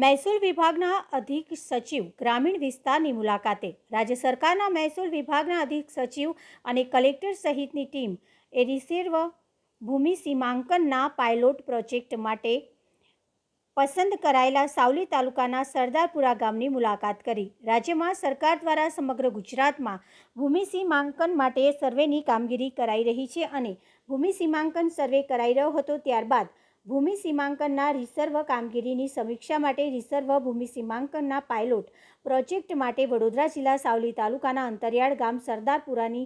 મહેસૂલ વિભાગના અધિક સચિવ ગ્રામીણ વિસ્તારની મુલાકાતે રાજ્ય સરકારના મહેસૂલ વિભાગના અધિક સચિવ અને કલેક્ટર સહિતની ટીમ એ રિસર્વ ભૂમિ સીમાંકનના પાયલોટ પ્રોજેક્ટ માટે પસંદ કરાયેલા સાવલી તાલુકાના સરદારપુરા ગામની મુલાકાત કરી। રાજ્યમાં સરકાર દ્વારા સમગ્ર ગુજરાતમાં ભૂમિ સીમાંકન માટે સર્વેની કામગીરી કરાઈ રહી છે અને ભૂમિ સીમાંકન સર્વે કરાઈ રહ્યો હતો ત્યારબાદ ભૂમિ સીમાંકનના રિસર્વ કામગીરીની સમીક્ષા માટે રિસર્વ ભૂમિ સીમાંકનના પાયલોટ પ્રોજેક્ટ માટે વડોદરા જિલ્લા સાવલી તાલુકાના અંતરિયાળ ગામ સરદારપુરાની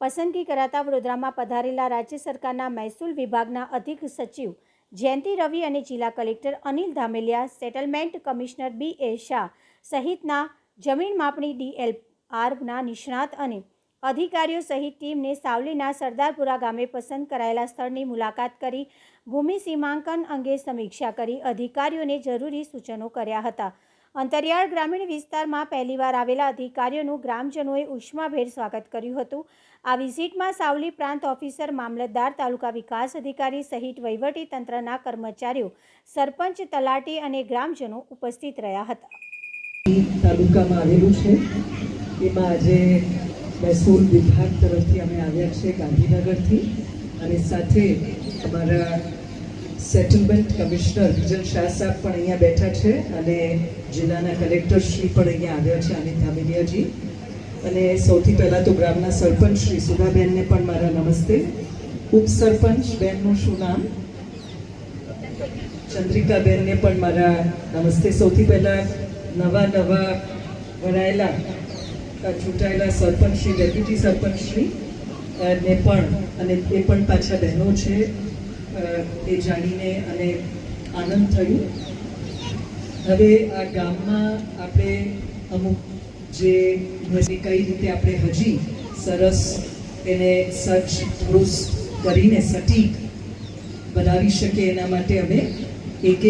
પસંદગી કરાતા વડોદરામાં પધારેલા રાજ્ય સરકારના મહેસૂલ વિભાગના અધિક સચિવ જયંતિ રવિ અને જિલ્લા collector Anil Dhameliya, settlement commissioner B.A. Shah સહિતના જમીન માપણી DLRના નિષ્ણાત અને અધિકારીઓ સહિત ટીમને સાવલીના સરદારપુરા ગામે પસંદ કરાયેલા સ્થળની મુલાકાત કરી ભૂમિ સીમાંકન અંગે સમીક્ષા કરી અધિકારીઓને જરૂરી સૂચનો કર્યા હતા। અંતરિયાળ ગ્રામીણ વિસ્તારમાં પહેલીવાર આવેલા અધિકારીઓનું ગ્રામજનોએ ઉષ્માભેર સ્વાગત કર્યું હતું। આ વિઝિટમાં સાવલી પ્રાંત ઓફિસર, મામલતદાર, તાલુકા વિકાસ અધિકારી સહિત વહીવટી તંત્રના કર્મચારીઓ, સરપંચ, તલાટી અને ગ્રામજનો ઉપસ્થિત રહ્યા હતા। તાલુકામાં આવેલું છે એમાં આજે મહેસૂલ વિભાગ તરફથી અમે આવ્યા છે ગાંધીનગરથી અને સાથે અમારા સેટલમેન્ટ કમિશનર વિજય શાહ સાહેબ પણ અહીંયા બેઠા છે અને જિલ્લાના કલેક્ટર શ્રી પણ અહીંયા આવ્યા છે અનિલ ધામેલિયાજી। અને સૌથી પહેલાં તો ગ્રામના સરપંચ શ્રી સુધાબેનને પણ મારા નમસ્તે। ઉપસરપંચ બેનનું શું નામ? ચંદ્રિકાબેનને પણ મારા નમસ્તે। સૌથી પહેલાં નવા વરાયેલા ચૂંટાયેલા સરપંચ શ્રી, ડેપ્યુટી સરપંચ શ્રી ને પણ અને એ પણ પાછા બહેનો છે એ જાણીને અને આનંદ થયું। હવે આ ગામમાં આપણે અમુક જે કઈ રીતે આપણે હજી સરસ એને સર્ચ ક્રુઝ કરીને સટીક બનાવી શકીએ એના માટે અમે એક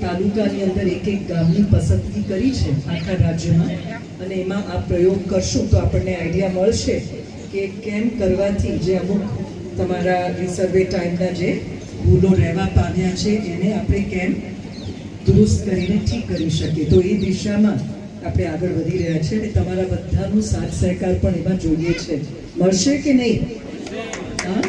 તાલુકાની અંદર એક ગામની પસંદગી કરી છે આખા રાજ્યમાં અને એમાં આ પ્રયોગ કરશું તો આપણને આઈડિયા મળશે કે કેમ કરવાથી જે અમુક તમારા રિસર્વે ટાઈમના જે ભૂલો રહેવા પામ્યા છે એને આપણે કેમ દુરુસ્ત કરીને ઠીક કરી શકીએ। તો એ દિશામાં આપણે આગળ વધી રહ્યા છે અને તમારા બધાનું સાથ સહકાર પણ એમાં જોઈએ છે। મળશે કે નહીં? હા,